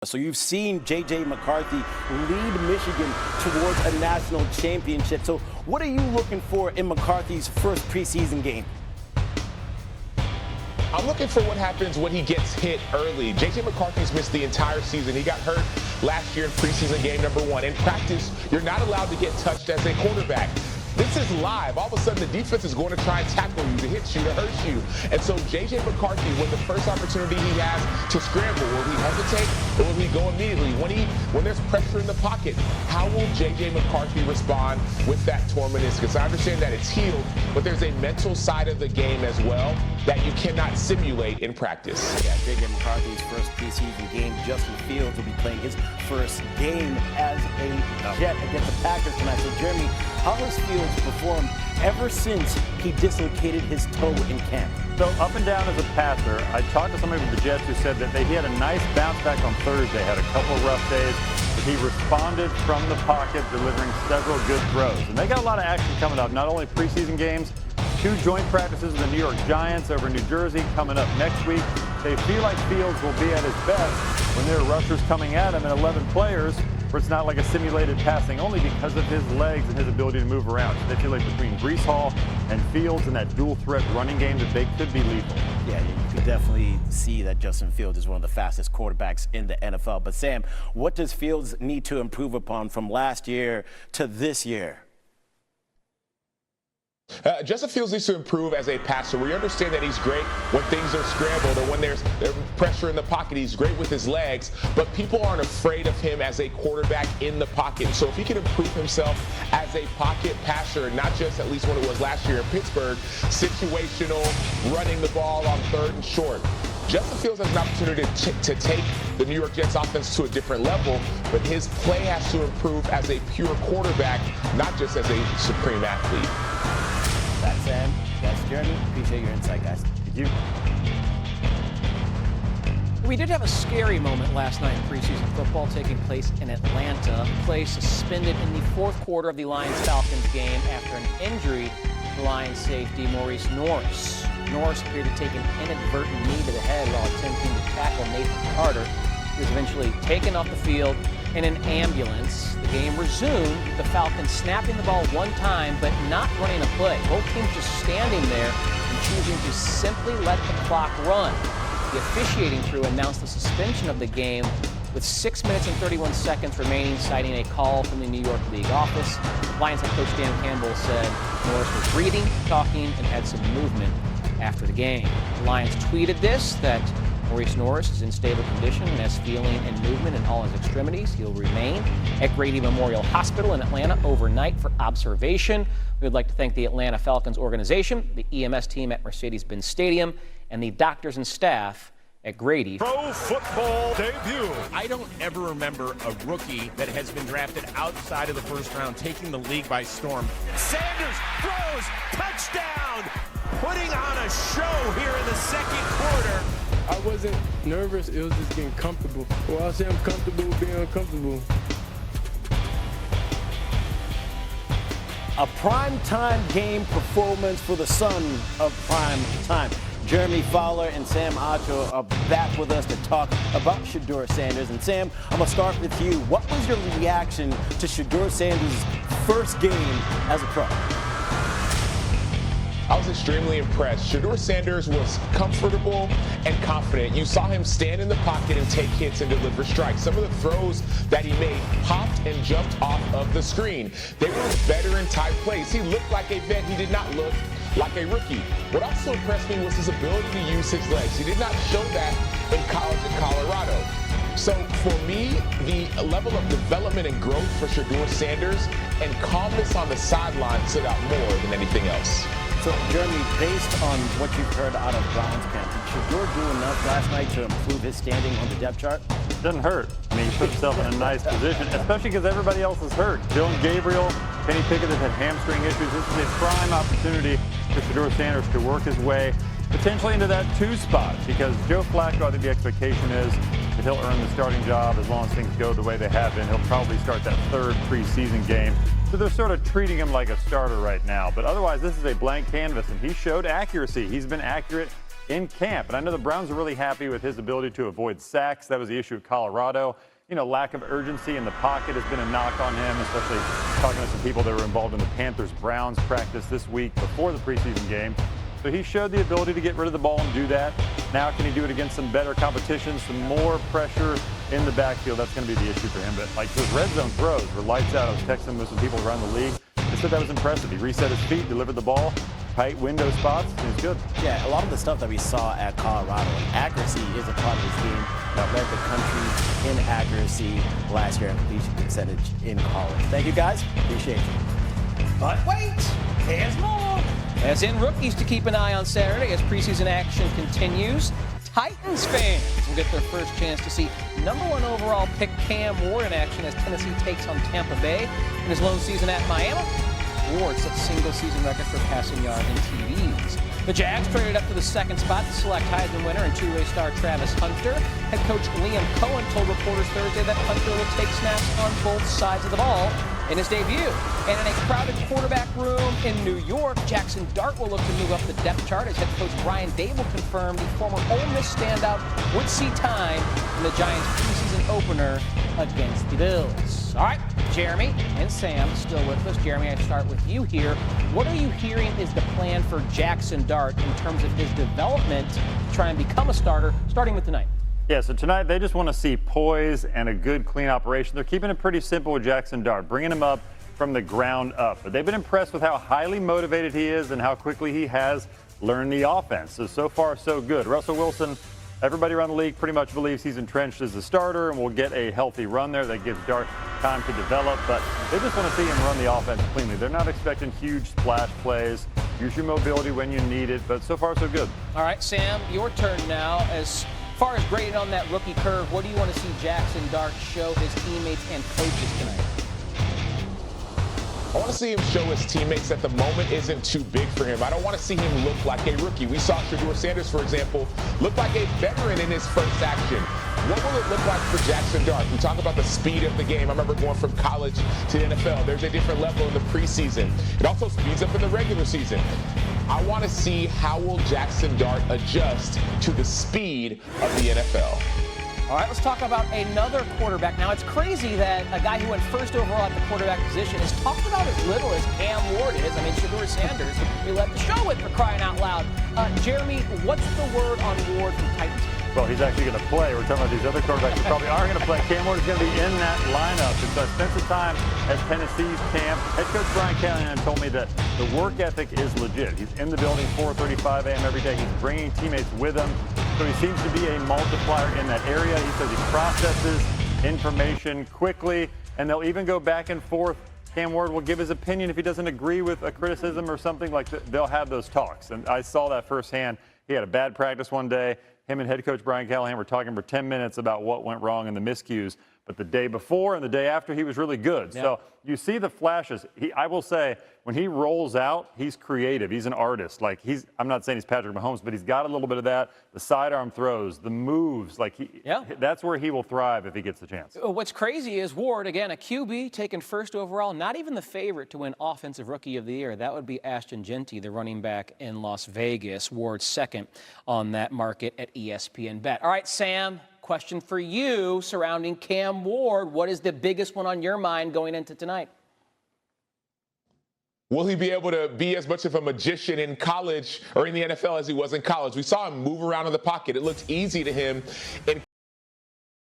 So you've seen J.J. McCarthy lead Michigan towards a national championship. So what are you looking for in McCarthy's first preseason game? I'm looking for what happens when he gets hit early. J.J. McCarthy's missed the entire season. He got hurt last year in preseason game number 1. In practice, you're not allowed to get touched as a quarterback. This is live. All of a sudden, the defense is going to try and tackle you, to hit you, to hurt you. And so J.J. McCarthy, when the first opportunity he has to scramble, will he hesitate or will he go immediately? When there's pressure in the pocket, how will J.J. McCarthy respond with that torn meniscus? I understand that it's healed, but there's a mental side of the game as well that you cannot simulate in practice. Yeah, J.J. McCarthy's first preseason game. Justin Fields will be playing his first game as a Jet against the Packers tonight. So, Jeremy, how has Fields performed ever since he dislocated his toe in camp? So up and down as a passer. I talked to somebody with the Jets who said that he had a nice bounce back on Thursday, had a couple of rough days, but he responded from the pocket, delivering several good throws. And they got a lot of action coming up, not only preseason games, 2 joint practices with the New York Giants over New Jersey coming up next week. They feel like Fields will be at his best when there are rushers coming at him and 11 players, where it's not like a simulated passing, only because of his legs and his ability to move around. So they feel like between Breece Hall and Fields and that dual threat running game that they could be lethal. Yeah, you can definitely see that Justin Fields is one of the fastest quarterbacks in the NFL. But Sam, what does Fields need to improve upon from last year to this year? Justin Fields needs to improve as a passer. We understand that he's great when things are scrambled or when there's pressure in the pocket. He's great with his legs, but people aren't afraid of him as a quarterback in the pocket. So if he can improve himself as a pocket passer, not just at least when it was last year in Pittsburgh, situational, running the ball on 3rd and short. Justin Fields has an opportunity to take the New York Jets offense to a different level, but his play has to improve as a pure quarterback, not just as a supreme athlete. That's Sam. That's Jeremy. Appreciate your insight, guys. Thank you. We did have a scary moment last night in preseason football taking place in Atlanta. Play suspended in the 4th quarter of the Lions-Falcons game after an injury to Lions safety Maurice Norris. Norris appeared to take an inadvertent knee to the head while attempting to tackle Nathan Carter. He was eventually taken off the field in an ambulance. The game resumed, the Falcons snapping the ball 1 time but not running a play. Both teams just standing there and choosing to simply let the clock run. The officiating crew announced the suspension of the game with 6 minutes and 31 seconds remaining, citing a call from the New York League office. Lions head coach Dan Campbell said Norris was breathing, talking, and had some movement after the game. The Lions tweeted this, that Maurice Norris is in stable condition and has feeling and movement in all his extremities. He'll remain at Grady Memorial Hospital in Atlanta overnight for observation. We would like to thank the Atlanta Falcons organization, the EMS team at Mercedes-Benz Stadium, and the doctors and staff at Grady. Pro football debut. I don't ever remember a rookie that has been drafted outside of the 1st round taking the league by storm. Sanders throws, touchdown, putting on a show here in the 2nd quarter. I wasn't nervous, it was just getting comfortable. Well, I say I'm comfortable with being uncomfortable. A primetime game performance for the son of prime time. Jeremy Fowler and Sam Acho are back with us to talk about Shedeur Sanders. And Sam, I'm going to start with you. What was your reaction to Shedeur Sanders' first game as a pro? I was extremely impressed. Shedeur Sanders was comfortable and confident. You saw him stand in the pocket and take hits and deliver strikes. Some of the throws that he made popped and jumped off of the screen. They were veteran-type plays. He looked like a vet. He did not look like a rookie. What also impressed me was his ability to use his legs. He did not show that in college in Colorado. So for me, the level of development and growth for Shedeur Sanders and calmness on the sideline stood out more than anything else. So, Jeremy, based on what you've heard out of Browns camp, did Shedeur do enough last night to improve his standing on the depth chart? Doesn't hurt. I mean, he put himself in a nice position, especially because everybody else is hurt. Dylan Gabriel, Kenny Pickett has had hamstring issues. This is a prime opportunity for Shedeur Sanders to work his way potentially into that 2 spot, because Joe Flacco, I think the expectation is that he'll earn the starting job as long as things go the way they have been. He'll probably start that 3rd preseason game. So they're sort of treating him like a starter right now. But otherwise, this is a blank canvas, and he showed accuracy. He's been accurate in camp. And I know the Browns are really happy with his ability to avoid sacks. That was the issue at Colorado. You know, lack of urgency in the pocket has been a knock on him, especially talking to some people that were involved in the Panthers-Browns practice this week before the preseason game. So he showed the ability to get rid of the ball and do that. Now can he do it against some better competition, some more pressure in the backfield? That's going to be the issue for him. But like those red zone throws were lights out. I was texting with some people around the league. They said that was impressive. He reset his feet, delivered the ball, tight window spots. He was good. Yeah, a lot of the stuff that we saw at Colorado, accuracy is a part of his game that led the country in accuracy last year and completion percentage in college. Thank you, guys. Appreciate you. But wait, there's more. As in rookies to keep an eye on Saturday as preseason action continues. Titans fans will get their first chance to see #1 overall pick Cam Ward in action as Tennessee takes on Tampa Bay in his lone season at Miami. Ward sets single-season record for passing yards and TDs. The Jags traded up to the second spot to select Heisman winner and two-way star Travis Hunter. Head coach Liam Cohen told reporters Thursday that Hunter will take snaps on both sides of the ball in his debut. And in a crowded quarterback room in New York, Jackson Dart will look to move up the depth chart as head coach Brian Dable confirmed the former Ole Miss standout would see time in the Giants' preseason opener against the Bills. All right, Jeremy and Sam still with us. Jeremy, I start with you here. What are you hearing is the plan for Jackson Dart in terms of his development to try and become a starter, starting with tonight? Yeah, so tonight they just want to see poise and a good, clean operation. They're keeping it pretty simple with Jackson Dart, bringing him up from the ground up. But they've been impressed with how highly motivated he is and how quickly he has learned the offense. So far, so good. Russell Wilson, everybody around the league pretty much believes he's entrenched as a starter and will get a healthy run there that gives Dart time to develop. But they just want to see him run the offense cleanly. They're not expecting huge splash plays. Use your mobility when you need it. But so far, so good. All right, Sam, your turn now. As far as grading on that rookie curve, what do you want to see Jackson Dart show his teammates and coaches tonight? I want to see him show his teammates that the moment isn't too big for him. I don't want to see him look like a rookie. We saw Shedeur Sanders, for example, look like a veteran in his first action. What will it look like for Jackson Dart? We talk about the speed of the game. I remember going from college to the NFL. There's a different level in the preseason. It also speeds up in the regular season. I want to see how will Jackson Dart adjust to the speed of the NFL. All right, let's talk about another quarterback. Now, it's crazy that a guy who went first overall at the quarterback position is talked about as little as Cam Ward is. I mean, Shedeur Sanders, we led the show with for crying out loud. Jeremy, what's the word on Ward from Titans? Well, he's actually going to play. We're talking about these other quarterbacks who probably aren't going to play. Cam Ward is going to be in that lineup. And so I spent some time at Tennessee's camp. Head coach Brian Callahan told me that the work ethic is legit. He's in the building 4:35 a.m. every day. He's bringing teammates with him. So he seems to be a multiplier in that area. He says he processes information quickly, and they'll even go back and forth. Cam Ward will give his opinion if he doesn't agree with a criticism or something like that. They'll have those talks. And I saw that firsthand. He had a bad practice one day. Him and head coach Brian Callahan were talking for 10 minutes about what went wrong in the miscues. But the day before and the day after, he was really good. Yeah. So you see the flashes. I will say, when he rolls out, he's creative. He's an artist. Like I'm not saying he's Patrick Mahomes, but he's got a little bit of that. The sidearm throws, the moves. That's where he will thrive if he gets the chance. What's crazy is Ward, again, a QB taken first overall, not even the favorite to win Offensive Rookie of the Year. That would be Ashton Jeanty, the running back in Las Vegas. Ward second on that market at ESPN Bet. All right, Sam. Question for you surrounding Cam Ward. What is the biggest one on your mind going into tonight? Will he be able to be as much of a magician in college or in the NFL as he was in college? We saw him move around in the pocket. It looked easy to him in